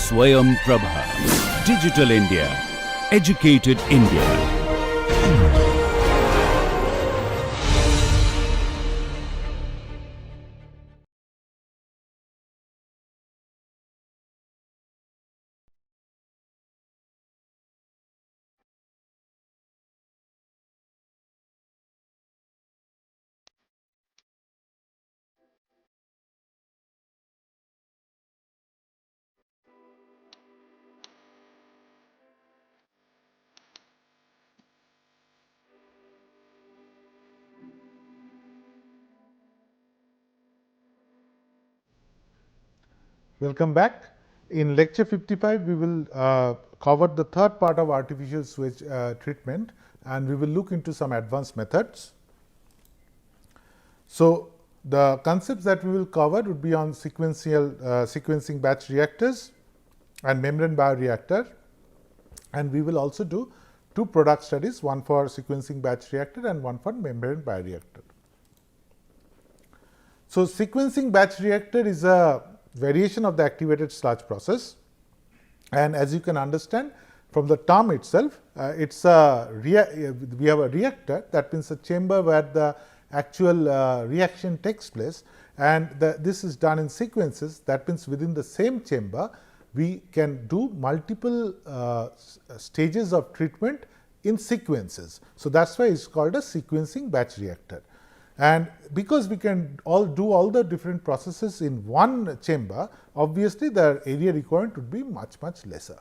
SwayamPrabha. Digital India. Educated India. Welcome back. In lecture 55, we will cover the third part of artificial sewage treatment, and we will look into some advanced methods. So, the concepts that we will cover would be on sequencing batch reactors and membrane bioreactor, and we will also do two product studies, one for sequencing batch reactor and one for membrane bioreactor. So, sequencing batch reactor is a variation of the activated sludge process, and as you can understand from the term itself, it's we have a reactor, that means a chamber where the actual reaction takes place, and this is done in sequences. That means within the same chamber we can do multiple stages of treatment in sequences. So, that is why it is called a sequencing batch reactor. And because we can do all the different processes in one chamber, obviously the area requirement would be much lesser.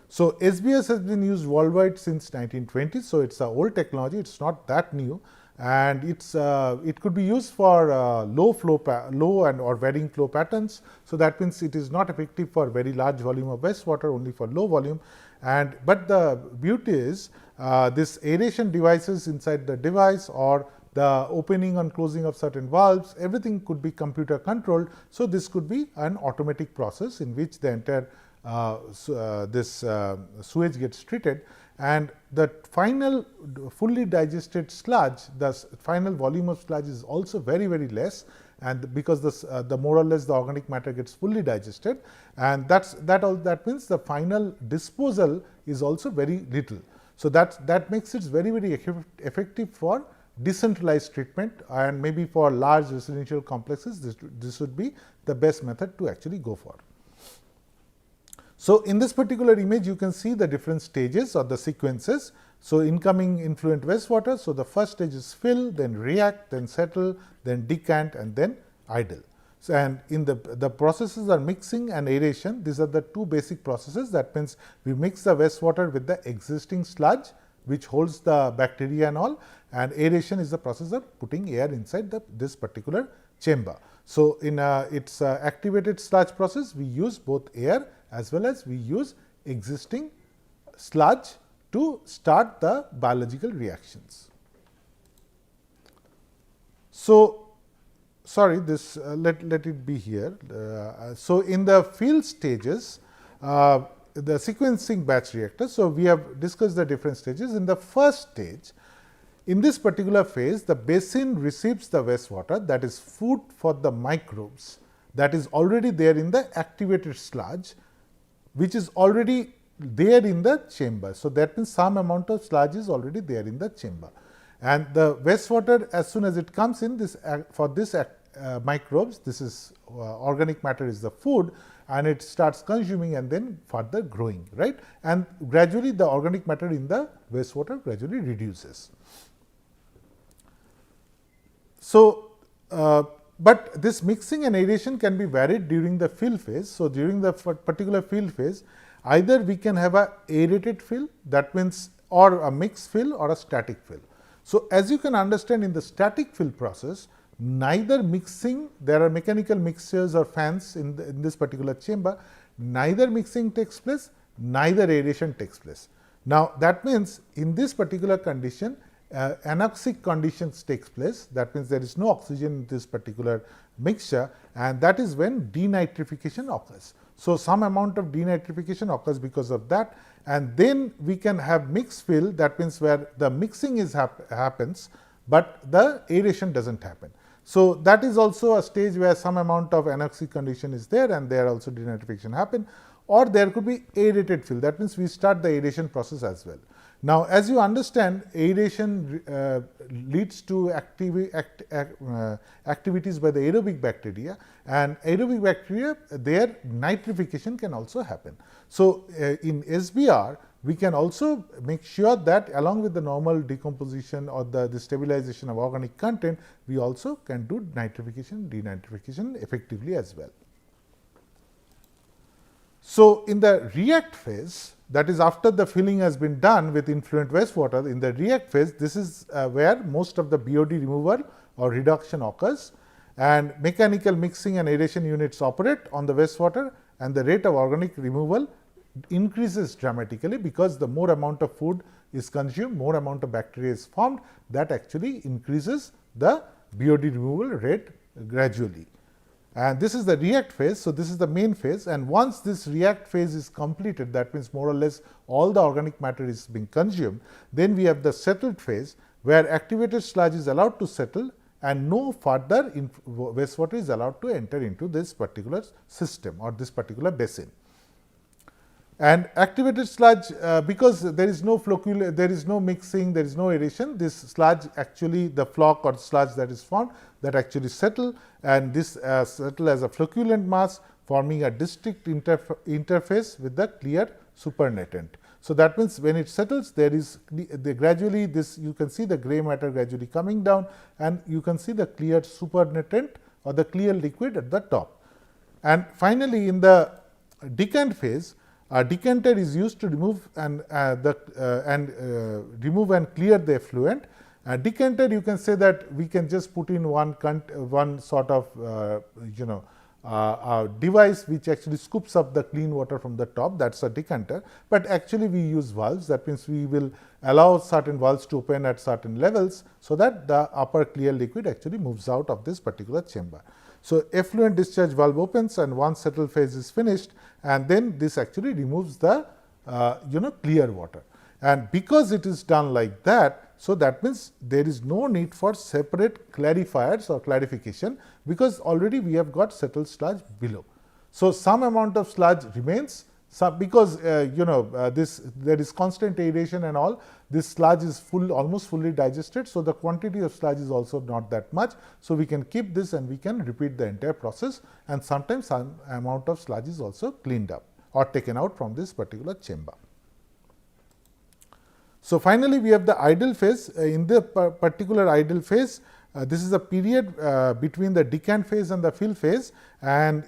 So, SBS has been used worldwide since 1920. So, it is an old technology, it is not that new, and it could be used for low and or varying flow patterns. So, that means it is not effective for very large volume of wastewater, only for low volume. But the beauty is this aeration devices inside the device, or the opening and closing of certain valves, everything could be computer controlled. So, this could be an automatic process in which the entire sewage gets treated, and the final fully digested sludge, the final volume of sludge is also very less, and because the more or less the organic matter gets fully digested, and that means the final disposal is also very little. So, that makes it very effective for decentralized treatment, and maybe for large residential complexes this would be the best method to actually go for. So, in this particular image you can see the different stages or the sequences. So, incoming influent wastewater. So, the first stage is fill, then react, then settle, then decant, and then idle. So, and in the processes are mixing and aeration. These are the two basic processes. That means we mix the wastewater with the existing sludge which holds the bacteria and all, and aeration is the process of putting air inside this particular chamber. So, in its activated sludge process, we use both air as well as we use existing sludge to start the biological reactions. So, sorry, this let it be here. So, in the field stages, the sequencing batch reactor. So, we have discussed the different stages. In the first stage, in this particular phase, the basin receives the wastewater, that is food for the microbes that is already there in the activated sludge, which is already there in the chamber. So, that means some amount of sludge is already there in the chamber, and the wastewater, as soon as it comes in, for this microbes, this is organic matter is the food, and it starts consuming and then further growing, right, and gradually the organic matter in the wastewater gradually reduces. So, but this mixing and aeration can be varied during the fill phase. So, during the particular fill phase, either we can have a aerated fill, that means, or a mixed fill or a static fill. So, as you can understand, in the static fill process, neither mixing, there are mechanical mixtures or fans in this particular chamber, neither mixing takes place, neither aeration takes place. Now, that means in this particular condition, anoxic conditions takes place, that means there is no oxygen in this particular mixture, and that is when denitrification occurs. So, some amount of denitrification occurs because of that, and then we can have mixed fill, that means where the mixing happens, but the aeration does not happen. So, that is also a stage where some amount of anoxic condition is there, and there also denitrification happen, or there could be aerated fill. That means we start the aeration process as well. Now, as you understand, aeration leads to activities by the aerobic bacteria, and aerobic bacteria, their nitrification can also happen. So, in SBR, we can also make sure that along with the normal decomposition or the stabilization of organic content, we also can do nitrification, denitrification effectively as well. So, in the react phase, that is after the filling has been done with influent wastewater, in the react phase, this is where most of the BOD removal or reduction occurs, and mechanical mixing and aeration units operate on the wastewater, and the rate of organic removal increases dramatically, because the more amount of food is consumed, more amount of bacteria is formed, that actually increases the BOD removal rate gradually. And this is the react phase. So, this is the main phase, and once this react phase is completed, that means more or less all the organic matter is being consumed, then we have the settled phase, where activated sludge is allowed to settle and no further wastewater is allowed to enter into this particular system or this particular basin. And activated sludge, because there is no flocculation, there is no mixing, there is no aeration, this sludge actually, the flock or sludge that is formed, that actually settle, and this settle as a flocculent mass, forming a distinct interface with the clear supernatant. So, that means when it settles, there is gradually this, you can see the gray matter gradually coming down, and you can see the clear supernatant or the clear liquid at the top. And finally, in the decant phase, a decanter is used to remove and remove and clear the effluent. A decanter, you can say that we can just put in one sort of device which actually scoops up the clean water from the top. That's a decanter, but actually we use valves. That means we will allow certain valves to open at certain levels, so that the upper clear liquid actually moves out of this particular chamber. So, effluent discharge valve opens, and once settled phase is finished, and then this actually removes the clear water. And because it is done like that, so that means there is no need for separate clarifiers or clarification, because already we have got settled sludge below. So, some amount of sludge remains, because there is constant aeration and all, this sludge is almost fully digested. So, the quantity of sludge is also not that much. So, we can keep this and we can repeat the entire process, and sometimes some amount of sludge is also cleaned up or taken out from this particular chamber. So, finally, we have the idle phase. In the particular idle phase, this is a period between the decant phase and the fill phase, and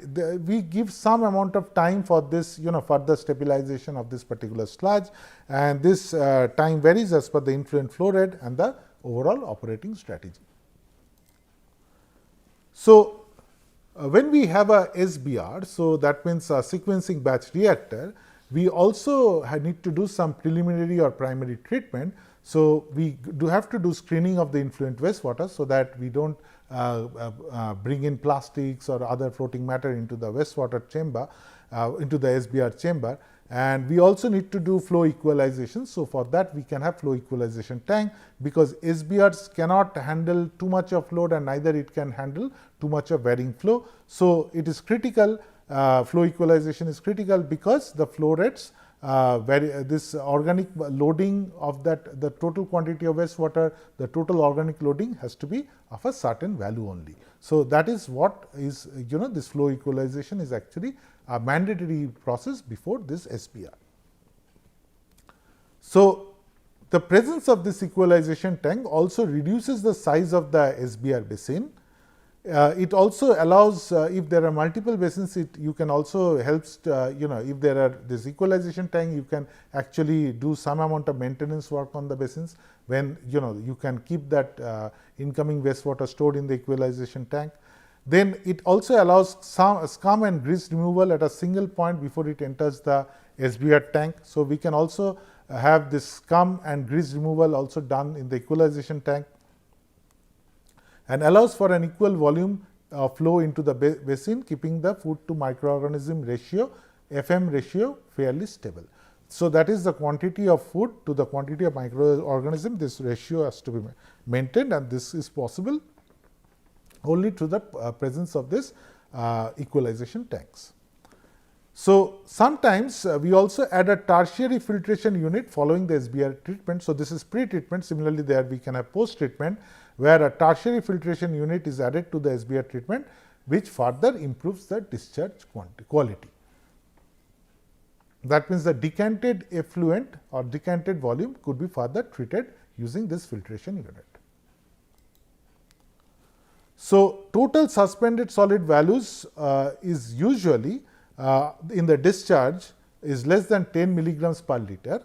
we give some amount of time for this further stabilization of this particular sludge, and this time varies as per the influent flow rate and the overall operating strategy. So, when we have a SBR, so that means a sequencing batch reactor, we also need to do some preliminary or primary treatment. So, we do have to do screening of the influent wastewater, so that we do not bring in plastics or other floating matter into the wastewater chamber, into the SBR chamber, and we also need to do flow equalization. So, for that we can have flow equalization tank, because SBRs cannot handle too much of load, and neither it can handle too much of varying flow. So, it is critical, flow equalization is critical, because the flow rates this organic loading of that, the total quantity of wastewater, the total organic loading has to be of a certain value only. So, that is what is this flow equalization is actually a mandatory process before this SBR. So, the presence of this equalization tank also reduces the size of the SBR basin. It also allows, if there are multiple basins, you can also helps if there are this equalization tank, you can actually do some amount of maintenance work on the basins, when you can keep that incoming wastewater stored in the equalization tank. Then it also allows some scum and grease removal at a single point before it enters the SBR tank. So, we can also have this scum and grease removal also done in the equalization tank, and allows for an equal volume flow into the basin, keeping the food to microorganism ratio, FM ratio, fairly stable. So, that is the quantity of food to the quantity of microorganism, this ratio has to be maintained, and this is possible only through the presence of this equalization tanks. So, sometimes we also add a tertiary filtration unit following the SBR treatment. So, this is pre-treatment. Similarly, there we can have post-treatment where a tertiary filtration unit is added to the SBR treatment, which further improves the discharge quality. That means the decanted effluent or decanted volume could be further treated using this filtration unit. So, total suspended solid values is usually in the discharge is less than 10 milligrams per liter,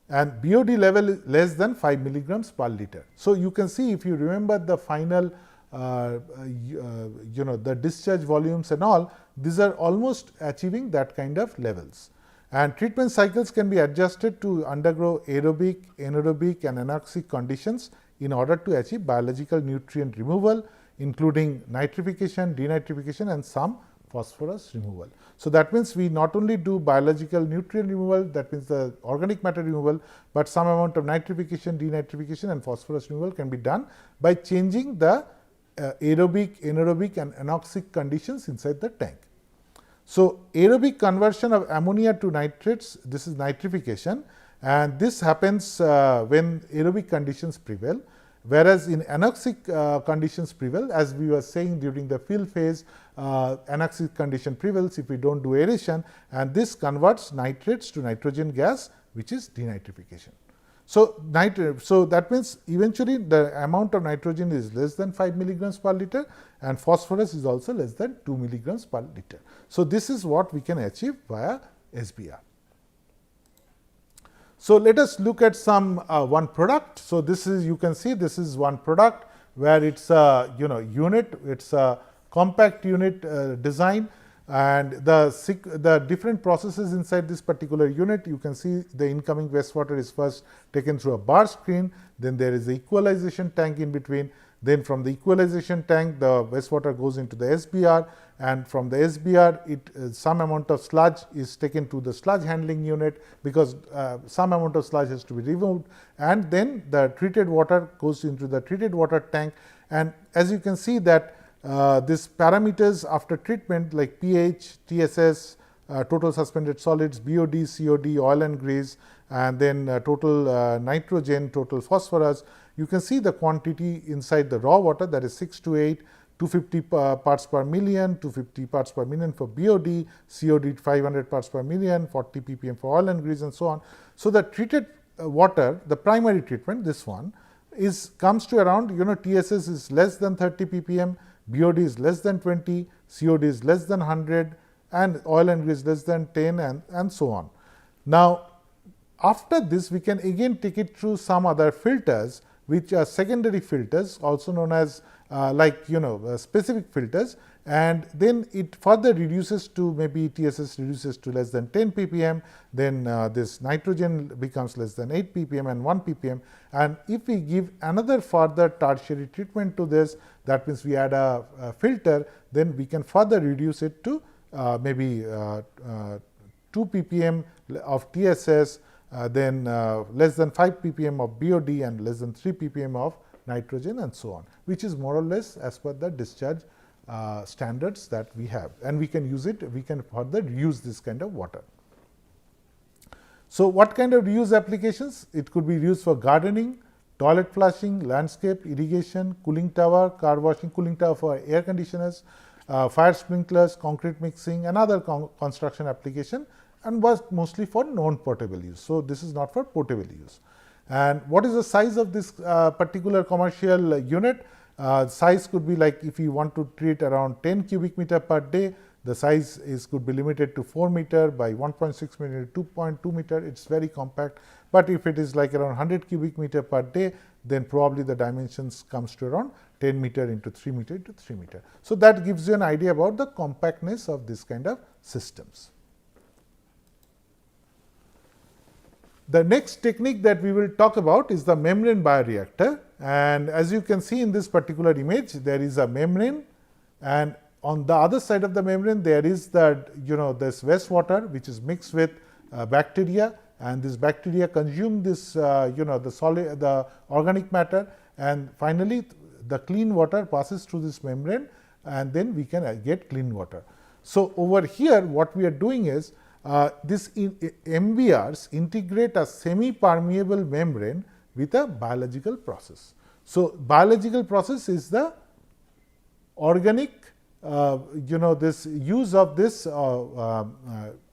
and BOD level is less than 5 milligrams per liter. So, you can see, if you remember the final the discharge volumes and all, these are almost achieving that kind of levels. And treatment cycles can be adjusted to undergo aerobic, anaerobic and anoxic conditions in order to achieve biological nutrient removal, including nitrification, denitrification and some phosphorus removal. So, that means we not only do biological nutrient removal, that means the organic matter removal, but some amount of nitrification, denitrification and phosphorus removal can be done by changing the aerobic, anaerobic and anoxic conditions inside the tank. So, aerobic conversion of ammonia to nitrates, this is nitrification, and this happens when aerobic conditions prevail, whereas in anoxic conditions prevail, as we were saying during the fill phase, anoxic condition prevails if we do not do aeration, and this converts nitrates to nitrogen gas, which is denitrification. So, that means eventually the amount of nitrogen is less than 5 milligrams per liter and phosphorus is also less than 2 milligrams per liter. So, this is what we can achieve via SBR. So, let us look at some one product. So, this is, you can see this is one product where it is a unit, it is a compact unit design, and the different processes inside this particular unit. You can see the incoming wastewater is first taken through a bar screen, then there is the equalization tank in between, then from the equalization tank the wastewater goes into the SBR, and from the SBR some amount of sludge is taken to the sludge handling unit, because some amount of sludge has to be removed, and then the treated water goes into the treated water tank. And as you can see that these parameters after treatment like pH, TSS, total suspended solids, BOD, COD, oil and grease, and then total nitrogen, total phosphorus. You can see the quantity inside the raw water, that is 6 to 8, 250 parts per million, 250 parts per million for BOD, COD 500 parts per million, 40 ppm for oil and grease and so on. So, the treated water, the primary treatment, this one comes to around TSS is less than 30 ppm, BOD is less than 20, COD is less than 100 and oil and grease less than 10 and so on. Now, after this we can again take it through some other filters, which are secondary filters, also known as specific filters, and then it further reduces to, maybe TSS reduces to less than 10 ppm, then this nitrogen becomes less than 8 ppm and 1 ppm. And if we give another further tertiary treatment to this, that means we add a filter, then we can further reduce it to maybe 2 ppm of TSS, then less than 5 ppm of BOD and less than 3 ppm of nitrogen and so on, which is more or less as per the discharge standards that we have, and we can use it, we can further reuse this kind of water. So, what kind of reuse applications? It could be used for gardening, toilet flushing, landscape, irrigation, cooling tower, car washing, cooling tower for air conditioners, fire sprinklers, concrete mixing and other construction application, and was mostly for non-portable use. So, this is not for portable use. And what is the size of this particular commercial unit? Size could be like, if you want to treat around 10 cubic meter per day, the size could be limited to 4 meter by 1.6 meter, 2.2 meter. It is very compact. But if it is like around 100 cubic meter per day, then probably the dimensions comes to around 10 meter into 3 meter into 3 meter. So, that gives you an idea about the compactness of this kind of systems. The next technique that we will talk about is the membrane bioreactor, and as you can see in this particular image, there is a membrane, and on the other side of the membrane there is the this wastewater which is mixed with bacteria, and this bacteria consume this the organic matter, and finally the clean water passes through this membrane, and then we can get clean water. So, over here what we are doing is this MBRs integrate a semi-permeable membrane with a biological process. So, biological process is the organic this use of this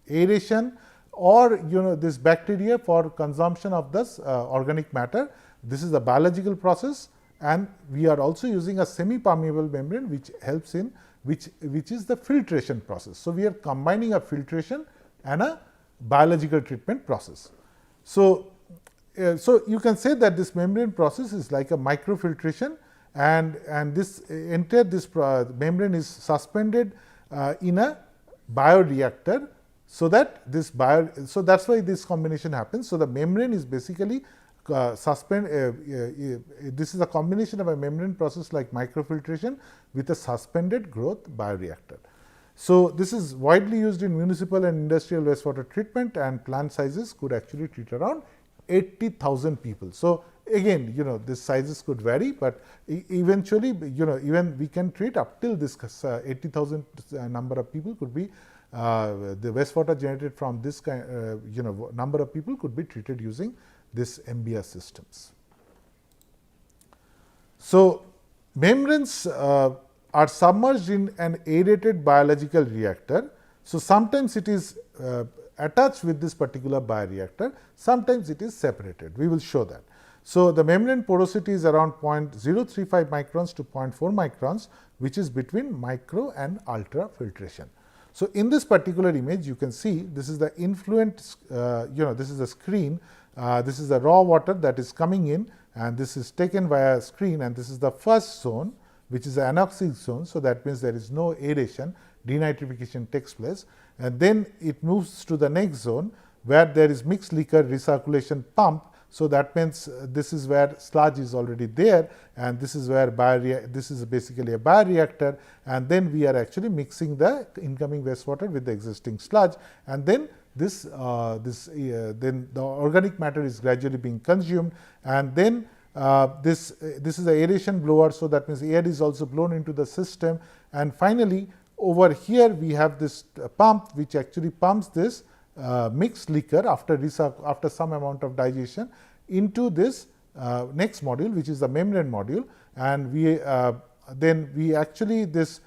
aeration or this bacteria for consumption of this organic matter. This is the biological process, and we are also using a semi-permeable membrane which helps in which is the filtration process. So, we are combining a filtration and a biological treatment process. So, you can say that this membrane process is like a microfiltration, and this entire membrane is suspended in a bioreactor, so that this so that's why this combination happens. So, the membrane is basically this is a combination of a membrane process like microfiltration with a suspended growth bioreactor. So, this is widely used in municipal and industrial wastewater treatment, and plant sizes could actually treat around 80,000 people. So, again these sizes could vary, but eventually even we can treat up till this 80,000 number of people could be the wastewater generated from this kind number of people could be treated using this MBR systems. So, membranes are submerged in an aerated biological reactor. So, sometimes it is attached with this particular bioreactor, sometimes it is separated. We will show that. So, the membrane porosity is around 0.035 microns to 0.4 microns, which is between micro and ultra filtration. So, in this particular image you can see this is the influent this is the screen, this is the raw water that is coming in, and this is taken via screen, and this is the first zone which is the anoxic zone. So, that means there is no aeration, denitrification takes place, and then it moves to the next zone where there is mixed liquor recirculation pump. So, that means this is where sludge is already there, and this is where this is basically a bioreactor, and then we are actually mixing the incoming wastewater with the existing sludge, and then this then the organic matter is gradually being consumed, and then this is the aeration blower. So, that means air is also blown into the system, and finally, over here we have this pump which actually pumps this mixed liquor after some amount of digestion into this next module, which is the membrane module, and then we actually this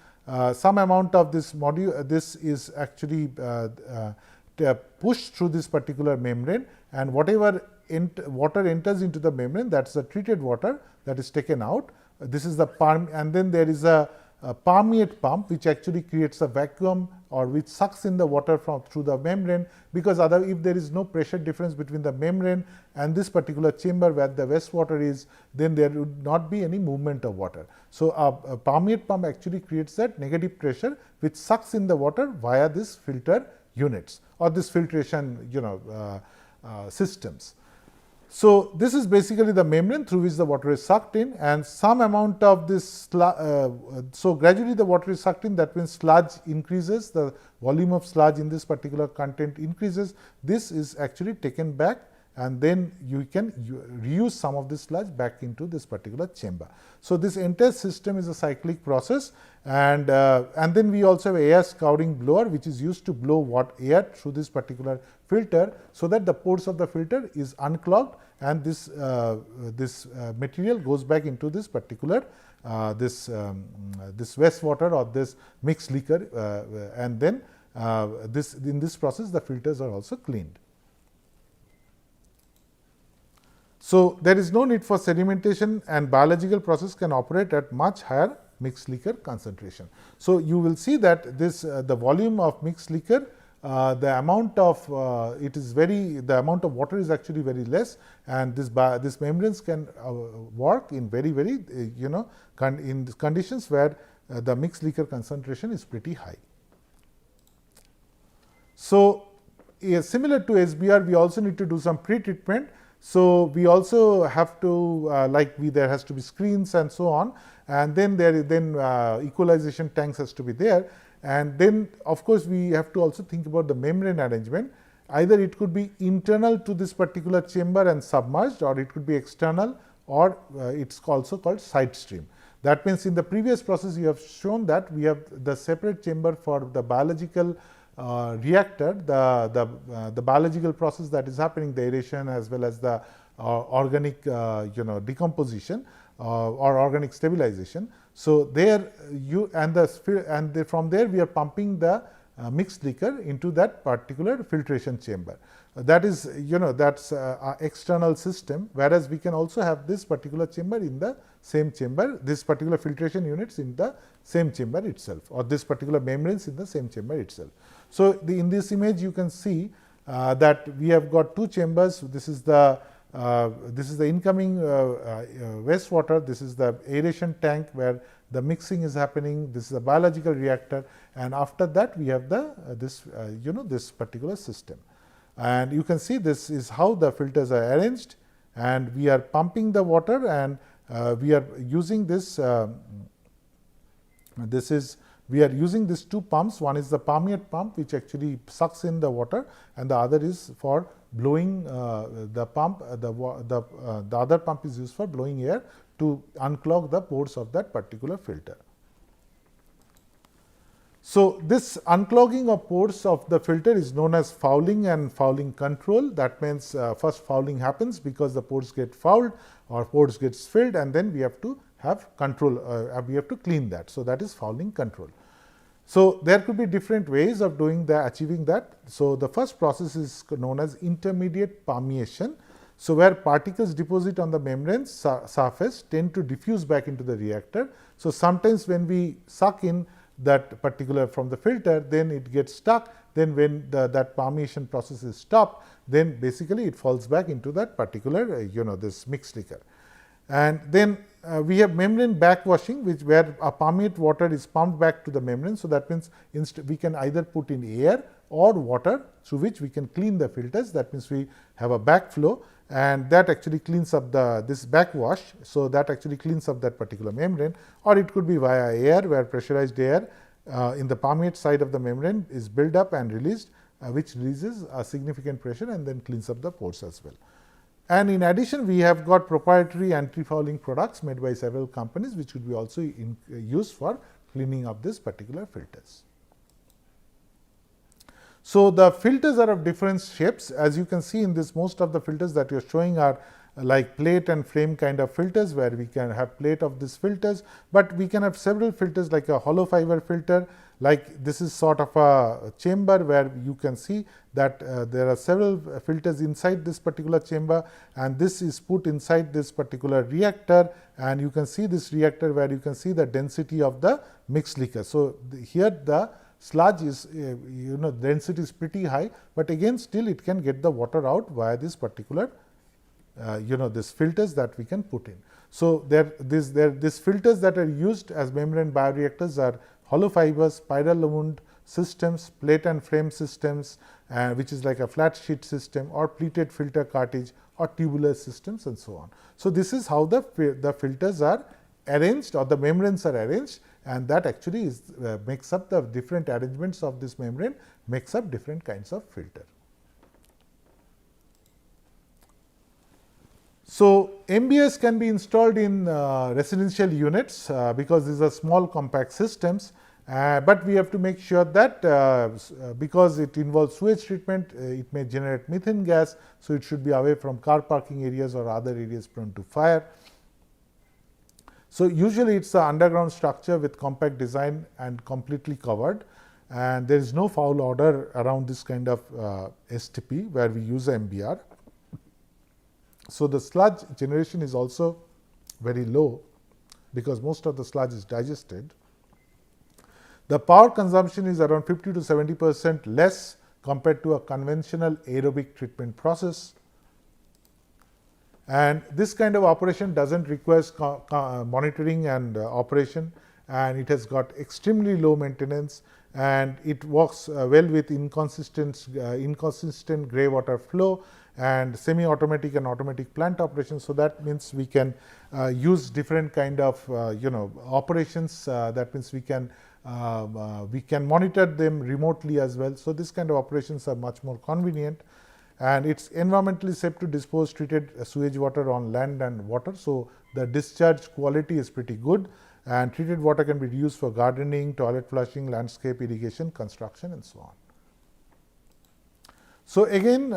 some amount of this module, this is actually pushed through this particular membrane, and whatever water enters into the membrane, that is the treated water that is taken out. This is the and then there is a permeate pump which actually creates a vacuum or which sucks in the water through the membrane, because if there is no pressure difference between the membrane and this particular chamber where the wastewater is, then there would not be any movement of water. So, a permeate pump actually creates that negative pressure which sucks in the water via this filter units or this filtration systems. So, this is basically the membrane through which the water is sucked in, and some amount of this so gradually the water is sucked in, that means sludge increases, the volume of sludge in this particular content increases. This is actually taken back, and then you can reuse some of this sludge back into this particular chamber. So, this entire system is a cyclic process, and then we also have air scouring blower which is used to blow air through this particular filter, so that the pores of the filter is unclogged, and this material goes back into this particular this wastewater or this mixed liquor, and then in this process the filters are also cleaned. So, there is no need for sedimentation, and biological process can operate at much higher mixed liquor concentration. So, you will see that the volume of mixed liquor, the amount of the amount of water is actually very less, and this membranes can work in very in conditions where the mixed liquor concentration is pretty high. So, similar to SBR, we also need to do some pre-treatment. So, we also have to there has to be screens and so on, and then equalization tanks has to be there, and then of course, we have to also think about the membrane arrangement. Either it could be internal to this particular chamber and submerged, or it could be external, or it is also called side stream. That means in the previous process you have shown that we have the separate chamber for the biological reactor, the biological process that is happening, the aeration as well as the organic decomposition or organic stabilization. So there you from there we are pumping the mixed liquor into that particular filtration chamber. That is that's external system, whereas we can also have this particular chamber in the same chamber, this particular filtration units in the same chamber itself, or this particular membranes in the same chamber itself. So in this image you can see that we have got two chambers. This is the incoming wastewater, this is the aeration tank where the mixing is happening, this is a biological reactor, and after that we have the this particular system. And you can see this is how the filters are arranged, and we are pumping the water, and we are using this we are using these two pumps. One is the permeate pump, which actually sucks in the water, and the other is for blowing the pump. The other pump is used for blowing air to unclog the pores of that particular filter. So this unclogging of pores of the filter is known as fouling and fouling control. That means first fouling happens because the pores get fouled or pores gets filled, and then we have to have control, we have to clean that. So that is fouling control. So there could be different ways of doing achieving that. So the first process is known as intermediate permeation. So where particles deposit on the membrane surface tend to diffuse back into the reactor. So sometimes when we suck in that particular from the filter, then it gets stuck. Then when that permeation process is stopped, then basically it falls back into that particular this mixed liquor. And then we have membrane backwashing, where a permeate water is pumped back to the membrane. So that means we can either put in air or water through which we can clean the filters. That means we have a backflow, and that actually cleans up this backwash. So that actually cleans up that particular membrane, or it could be via air, where pressurized air in the permeate side of the membrane is built up and released, which releases a significant pressure and then cleans up the pores as well. And in addition, we have got proprietary anti-fouling products made by several companies, which would be also used for cleaning up these particular filters. So the filters are of different shapes. As you can see in this, most of the filters that you are showing are like plate and frame kind of filters, where we can have plate of these filters, but we can have several filters like a hollow fiber filter. Like this is sort of a chamber where you can see that there are several filters inside this particular chamber, and this is put inside this particular reactor, and you can see this reactor where you can see the density of the mixed liquor. So here the sludge is density is pretty high, but again still it can get the water out via this particular this filters that we can put in. So these filters that are used as membrane bioreactors are hollow fibers, spiral wound systems, plate and frame systems, which is like a flat sheet system, or pleated filter cartridge, or tubular systems, and so on. So this is how the filters are arranged, or the membranes are arranged, and that actually is makes up the different arrangements of this membrane, makes up different kinds of filter. So MBS can be installed in residential units because these are small compact systems, but we have to make sure that because it involves sewage treatment, it may generate methane gas, so it should be away from car parking areas or other areas prone to fire. So usually it's an underground structure with compact design and completely covered, and there is no foul odor around this kind of STP where we use MBR. So the sludge generation is also very low because most of the sludge is digested. The power consumption is around 50 to 70% less compared to a conventional aerobic treatment process. And this kind of operation doesn't require monitoring and operation, and it has got extremely low maintenance, and it works well with inconsistent grey water flow and semi-automatic and automatic plant operations. So that means we can use different kind of operations. That means we can monitor them remotely as well. So this kind of operations are much more convenient, and it's environmentally safe to dispose treated sewage water on land and water. So the discharge quality is pretty good, and treated water can be used for gardening, toilet flushing, landscape irrigation, construction and so on. So, again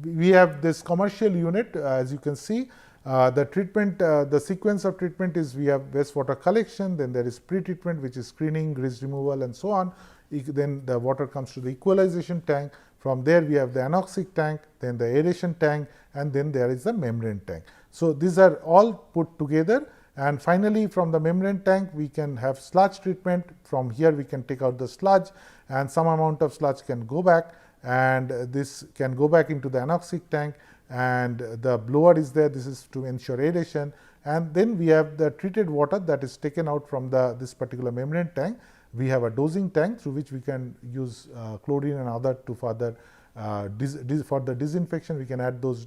we have this commercial unit, as you can see. The treatment, the sequence of treatment is we have wastewater collection, then there is pre-treatment which is screening, grease removal and so on. Then the water comes to the equalization tank. From there we have the anoxic tank, then the aeration tank, and then there is the membrane tank. So, these are all put together, and finally from the membrane tank we can have sludge treatment. From here we can take out the sludge, and some amount of sludge can go back, and this can go back into the anoxic tank, and the blower is there. This is to ensure aeration, and then we have the treated water that is taken out from this particular membrane tank. We have a dosing tank through which we can use chlorine and other to further for the disinfection. We can add those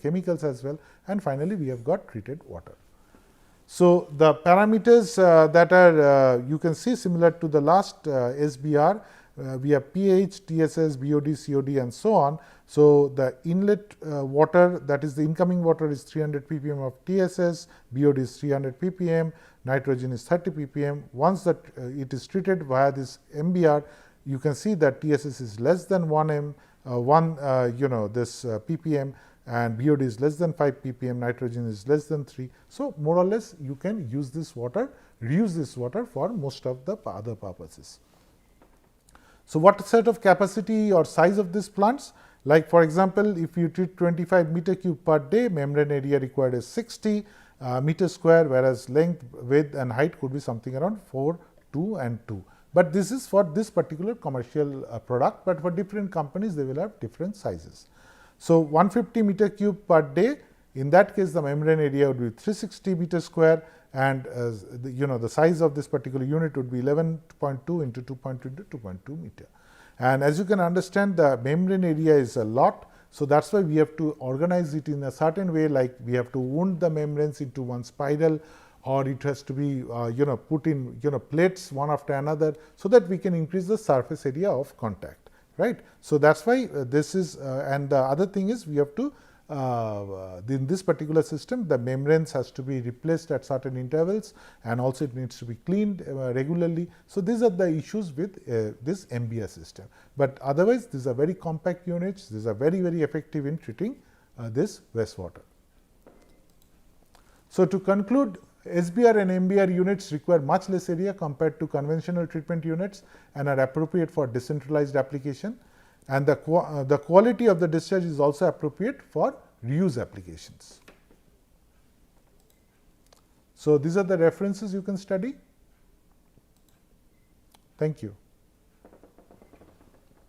chemicals as well, and finally we have got treated water. So, the parameters that are you can see similar to the last SBR. We have pH, TSS, BOD, COD and so on. So, the inlet water, that is the incoming water, is 300 ppm of TSS, BOD is 300 ppm, nitrogen is 30 ppm. Once that it is treated via this MBR, you can see that TSS is less than 1 ppm, and BOD is less than 5 ppm, nitrogen is less than 3. So, more or less you can use this water, reuse this water for most of the other purposes. So, what set of capacity or size of these plants? Like for example, if you treat 25 meter cube per day, membrane area required is 60 meter square, whereas length, width and height could be something around 4, 2 and 2. But this is for this particular commercial product, but for different companies they will have different sizes. So, 150 meter cube per day, in that case the membrane area would be 360 meter square, and the size of this particular unit would be 11.2 into 2.2 into 2.2 meter. And as you can understand, the membrane area is a lot. So, that is why we have to organize it in a certain way, like we have to wound the membranes into one spiral, or it has to be put in plates one after another, so that we can increase the surface area of contact, right. So, that is why this is and the other thing is we have to in this particular system the membranes has to be replaced at certain intervals, and also it needs to be cleaned regularly. So, these are the issues with this MBR system, but otherwise these are very compact units. These are very effective in treating this wastewater. So, to conclude, SBR and MBR units require much less area compared to conventional treatment units and are appropriate for decentralized application, and the quality of the discharge is also appropriate for reuse applications. So, these are the references you can study. Thank you.